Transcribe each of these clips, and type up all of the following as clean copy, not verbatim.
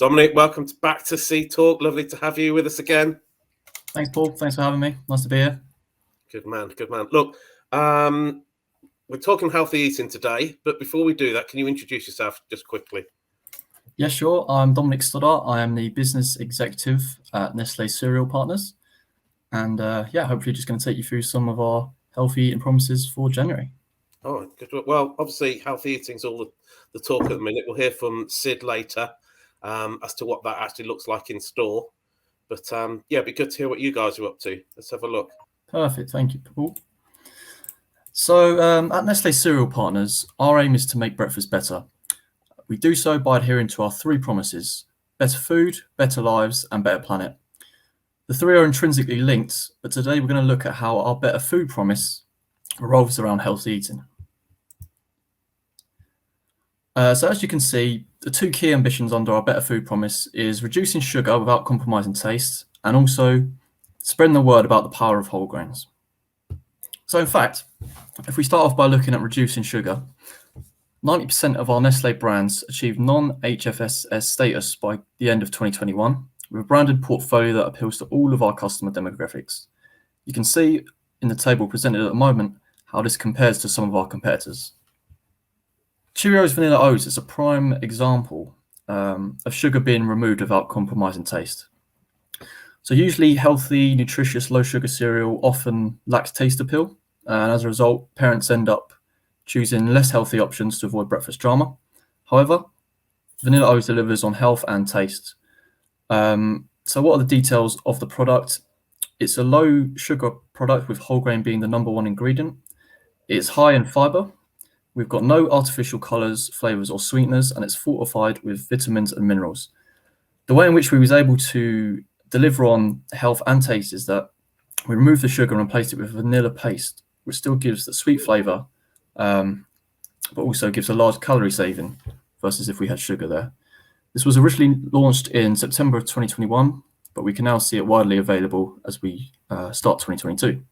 Dominic, welcome back to Sea Talk. Lovely to have you with us again. Thanks, Paul. Thanks for having me. Nice to be here. Good man, good man. Look, we're talking healthy eating today, but before we do that, can you introduce yourself just quickly? Yeah, sure. I'm Dominic Stoddart. I am the business executive at Nestlé Cereal Partners. And hopefully just going to take you through some of our healthy eating promises for January. Oh, good. Well, obviously, healthy eating is all the talk at the minute. We'll hear from Sid later as to what that actually looks like in store. But it'd be good to hear what you guys are up to. Let's have a look. Perfect. Thank you, Paul. So at Nestlé Cereal Partners, our aim is to make breakfast better. We do so by adhering to our three promises: better food, better lives, and better planet. The three are intrinsically linked, but today we're going to look at how our better food promise revolves around healthy eating. So as you can see, the two key ambitions under our better food promise is reducing sugar without compromising taste, and also spreading the word about the power of whole grains. So in fact, if we start off by looking at reducing sugar, 90% of our Nestlé brands achieved non-HFSS status by the end of 2021, with a branded portfolio that appeals to all of our customer demographics. You can see in the table presented at the moment how this compares to some of our competitors. Cheerios Vanilla Oats is a prime example of sugar being removed without compromising taste. So usually healthy, nutritious, low sugar cereal often lacks taste appeal, and as a result, parents end up choosing less healthy options to avoid breakfast drama. However, Vanilla Oats delivers on health and taste. So what are the details of the product? It's a low sugar product with whole grain being the number one ingredient. It's high in fiber. We've got no artificial colors, flavors, or sweeteners, and it's fortified with vitamins and minerals. The way in which we was able to deliver on health and taste is that we removed the sugar and replaced it with vanilla paste, which still gives the sweet flavor, but also gives a large calorie saving versus if we had sugar there. This was originally launched in September of 2021, but we can now see it widely available as we start 2022.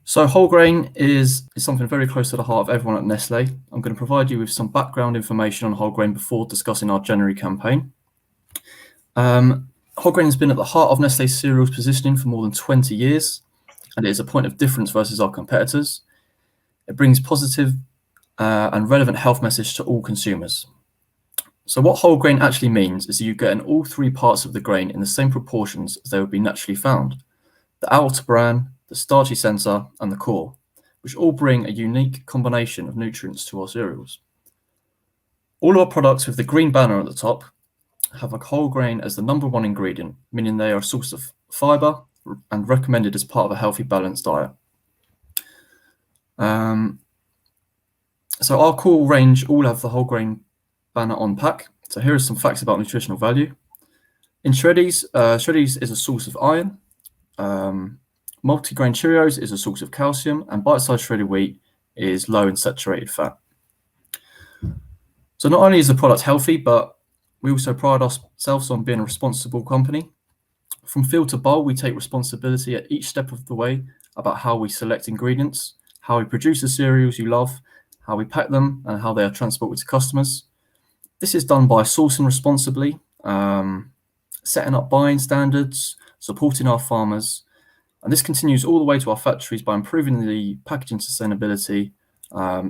So whole grain is something very close to the heart of everyone at Nestlé. I'm going to provide you with some background information on whole grain before discussing our January campaign. Whole grain has been at the heart of Nestlé cereal's positioning for more than 20 years, and it is a point of difference versus our competitors. It brings positive and relevant health message to all consumers. So what whole grain actually means is you get in all three parts of the grain in the same proportions as they would be naturally found: the outer bran, the starchy center, and the core, which all bring a unique combination of nutrients to our cereals. All of our products with the green banner at the top have a whole grain as the number one ingredient, meaning they are a source of fiber and recommended as part of a healthy, balanced diet. So our core range all have the whole grain banner on pack. So here are some facts about nutritional value. In Shreddies, Shreddies is a source of iron. Multigrain Cheerios is a source of calcium, and bite-sized shredded wheat is low in saturated fat. So not only is the product healthy, but we also pride ourselves on being a responsible company. From field to bowl, we take responsibility at each step of the way about how we select ingredients, how we produce the cereals you love, how we pack them, and how they are transported to customers. This is done by sourcing responsibly, setting up buying standards, supporting our farmers, and this continues all the way to our factories by improving the packaging sustainability,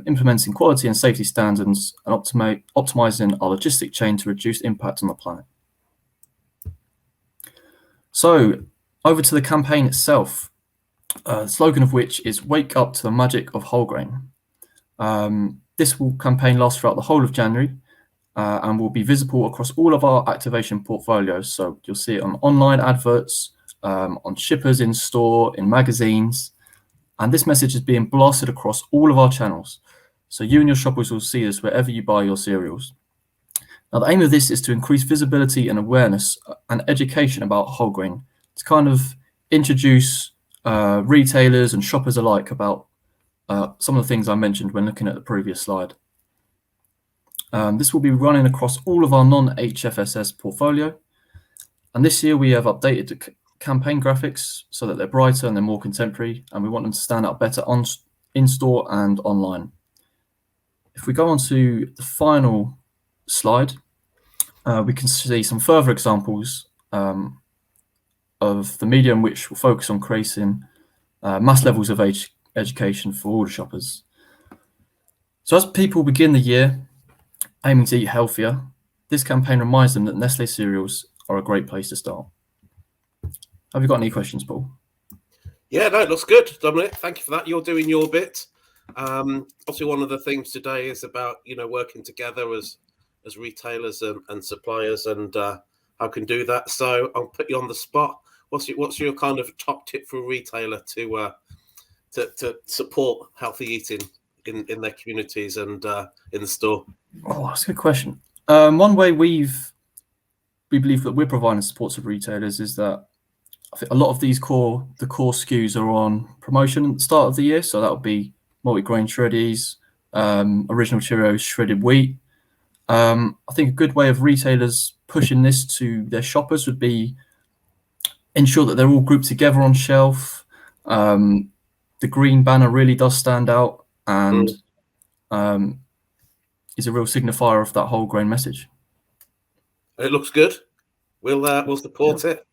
implementing quality and safety standards, and optimizing our logistic chain to reduce impact on the planet. So over to the campaign itself, the slogan of which is "Wake up to the magic of whole grain." This campaign lasts throughout the whole of January and will be visible across all of our activation portfolios. So you'll see it on online adverts, on shippers in store, in magazines, and this message is being blasted across all of our channels. So you and your shoppers will see this wherever you buy your cereals. Now, the aim of this is to increase visibility and awareness and education about whole grain, to kind of introduce retailers and shoppers alike about some of the things I mentioned when looking at the previous slide. This will be running across all of our non-HFSS portfolio. And this year we have updated the campaign graphics so that they're brighter and they're more contemporary, and we want them to stand out better in-store and online. If we go on to the final slide, We can see some further examples of the medium which will focus on creating mass levels of education for all the shoppers. So as people begin the year aiming to eat healthier, this campaign reminds them that Nestle cereals are a great place to start. Have you got any questions, Paul? Yeah, no, it looks good, Dominic. Thank you for that. You're doing your bit. Obviously, one of the themes today is about working together as retailers and suppliers, and how we can do that. So I'll put you on the spot. What's your kind of top tip for a retailer to support healthy eating in their communities and in the store? Oh, that's a good question. One way we believe that we're providing support to retailers is that I think a lot of these core SKUs are on promotion at the start of the year. So that would be multi-grain shreddies, original Cheerios shredded wheat. I think a good way of retailers pushing this to their shoppers would be ensure that they're all grouped together on shelf. The green banner really does stand out and is a real signifier of that whole grain message. It looks good. We'll support it.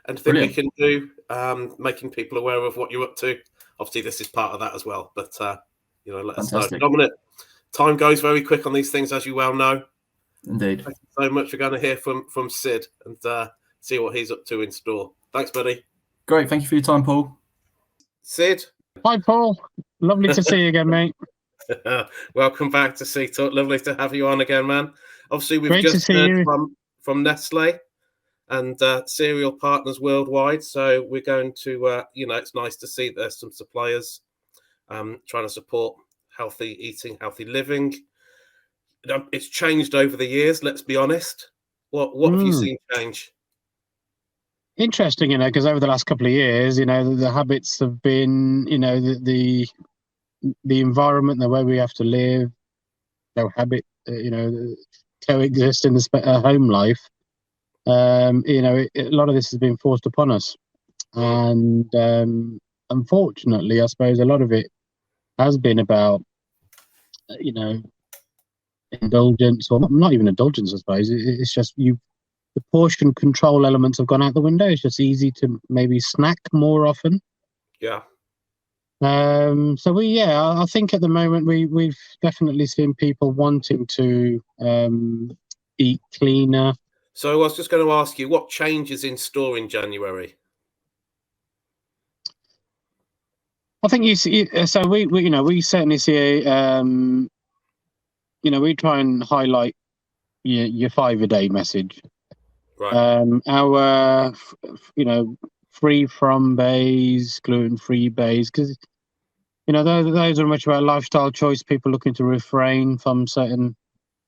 Anything we can do, making people aware of what you're up to. Obviously, this is part of that as well. But let us know. Dominic, time goes very quick on these things, as you well know. Indeed. Thank you so much. We're going to hear from Sid and see what he's up to in store. Thanks, buddy. Great. Thank you for your time, Paul. Sid. Hi, Paul. Lovely to see you again, mate. Welcome back to Sea Talk. Lovely to have you on again, man. Obviously, we've Great just heard from Nestle and cereal partners worldwide. So we're going to, it's nice to see there's some suppliers trying to support healthy eating, healthy living. It's changed over the years, let's be honest. What have you seen change? Interesting, because over the last couple of years, the habits have been, the environment, the way we have to live, no habit, coexist in the home life. A lot of this has been forced upon us, and unfortunately, I suppose a lot of it has been about, indulgence, or not even indulgence. I suppose it's just the portion control elements have gone out the window. It's just easy to maybe snack more often. Yeah. I think at the moment we've definitely seen people wanting to eat cleaner. So I was just going to ask you, what changes in store in January? I think you see. So we certainly see. We try and highlight your 5 a day message. Right. Our free from bays, gluten free bays, because those are much about lifestyle choice. People looking to refrain from certain,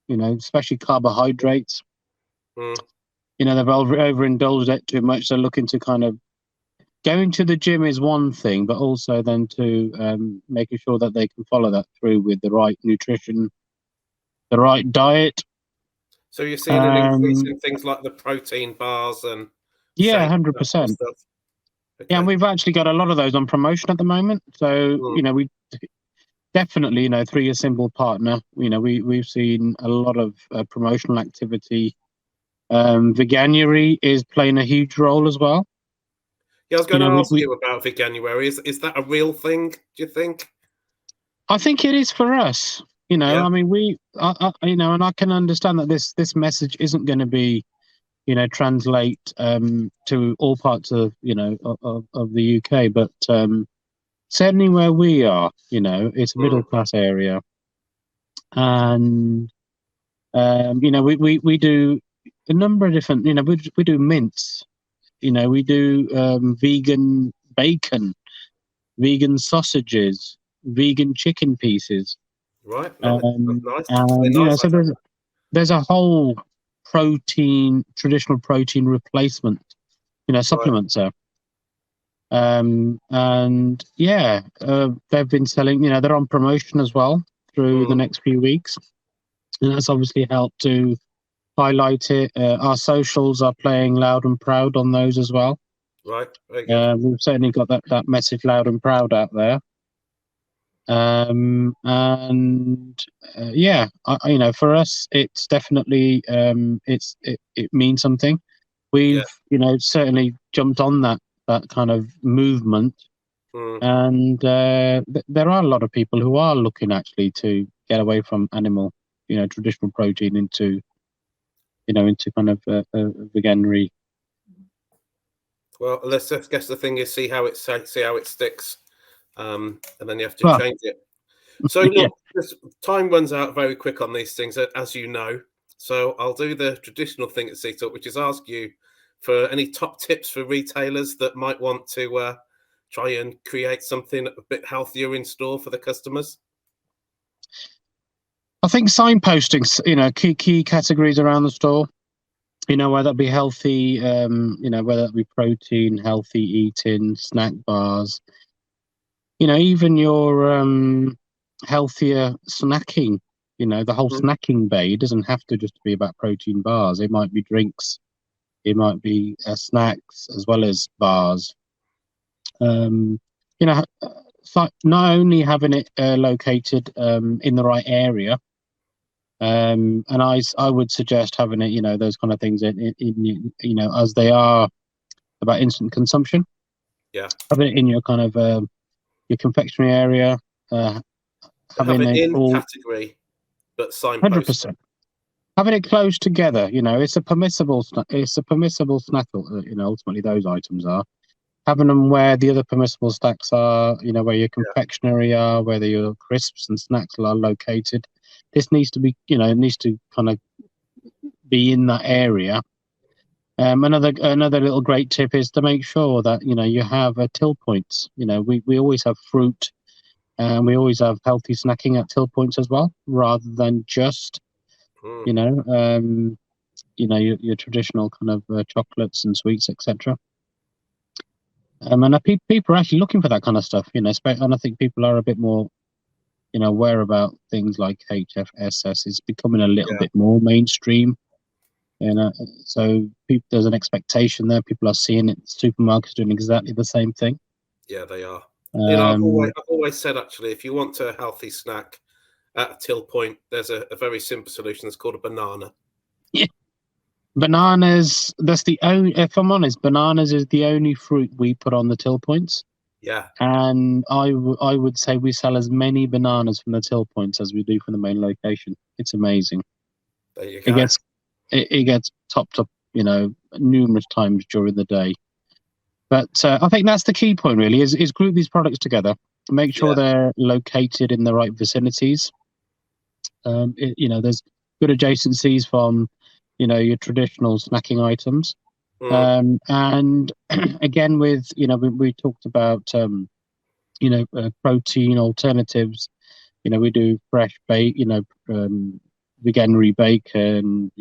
especially carbohydrates. They've overindulged it too much. They're looking to kind of going to the gym is one thing, but also then to making sure that they can follow that through with the right nutrition, the right diet. So you're seeing an increase in things like the protein bars and 100%. Okay. Yeah, and we've actually got a lot of those on promotion at the moment. So we definitely, through your symbol partner, we've seen a lot of promotional activity. Veganuary is playing a huge role as well. Yeah, I was going to ask you about Veganuary. Is that a real thing, do you think? I think it is for us. I mean, and I can understand that this message isn't going to be, translate to all parts of, of the UK, but certainly where we are, it's a middle class area, and we do a number of different, we do mince, we do vegan bacon, vegan sausages, vegan chicken pieces. Right. That's nice. So there's a whole traditional protein replacement, supplements there. They've been selling, they're on promotion as well through the next few weeks. And that's obviously helped to highlight it. Our socials are playing loud and proud on those as well. Right. Very good. We've certainly got that message loud and proud out there. Yeah, for us, it's definitely it means something. We've certainly jumped on that kind of movement, and there are a lot of people who are looking actually to get away from animal, traditional protein into kind of veganery. Well, let's just guess the thing is see how it sticks, and then you have to change it. So look, time runs out very quick on these things, as you know. So I'll do the traditional thing at Seat Up, which is ask you for any top tips for retailers that might want to try and create something a bit healthier in store for the customers. I think signposting, key categories around the store. Whether that be healthy, whether that be protein, healthy eating, snack bars. Even your healthier snacking. The whole snacking bay doesn't have to just be about protein bars. It might be drinks. It might be snacks as well as bars. Not only having it located in the right area, and I would suggest having it, those kind of things in as they are about instant consumption. Yeah, having it in your kind of your confectionery area. Having it in category, but signpost. 100%. Having it close together, it's a permissible snack. Ultimately those items are. Having them where the other permissible snacks are, where your confectionery are, where your crisps and snacks are located. This needs to be, it needs to kind of be in that area. Another little great tip is to make sure that you have till points. We always have fruit, and we always have healthy snacking at till points as well, rather than just your traditional kind of chocolates and sweets, etc. And people are actually looking for that kind of stuff, and I think people are a bit more, aware about things like HFSS is becoming a little bit more mainstream. So there's an expectation there. People are seeing it. Supermarkets doing exactly the same thing. Yeah, they are. I've always said, actually, if you want a healthy snack at a till point, there's a very simple solution. It's called a banana. Yeah. Bananas, that's the only, if I'm honest, bananas is the only fruit we put on the till points. Yeah. And I would say we sell as many bananas from the till points as we do from the main location. It's amazing. There you go. It gets topped up, numerous times during the day. But I think that's the key point, really, is group these products together, make sure they're located in the right vicinities. There's good adjacencies from, your traditional snacking items. And again, with, we talked about, protein alternatives. We do fresh bake, veganery bacon,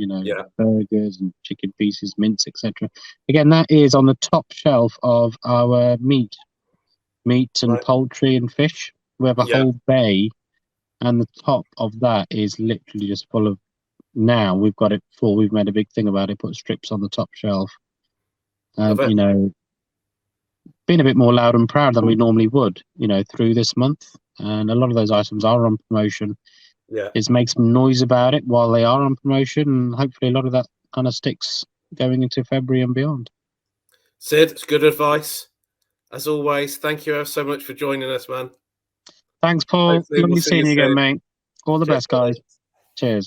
burgers and chicken pieces, mince, etc. Again, that is on the top shelf of our meat and poultry and fish. We have a whole bay, and the top of that is literally just full of. Now we've got it full. We've made a big thing about it. Put strips on the top shelf, and being a bit more loud and proud than we normally would, through this month. And a lot of those items are on promotion. Is make some noise about it while they are on promotion, and hopefully a lot of that kind of sticks going into February and beyond. Sid, it's good advice. As always, thank you so much for joining us, man. Thanks, Paul. Lovely seeing you again, mate. All the best, guys. Cheers.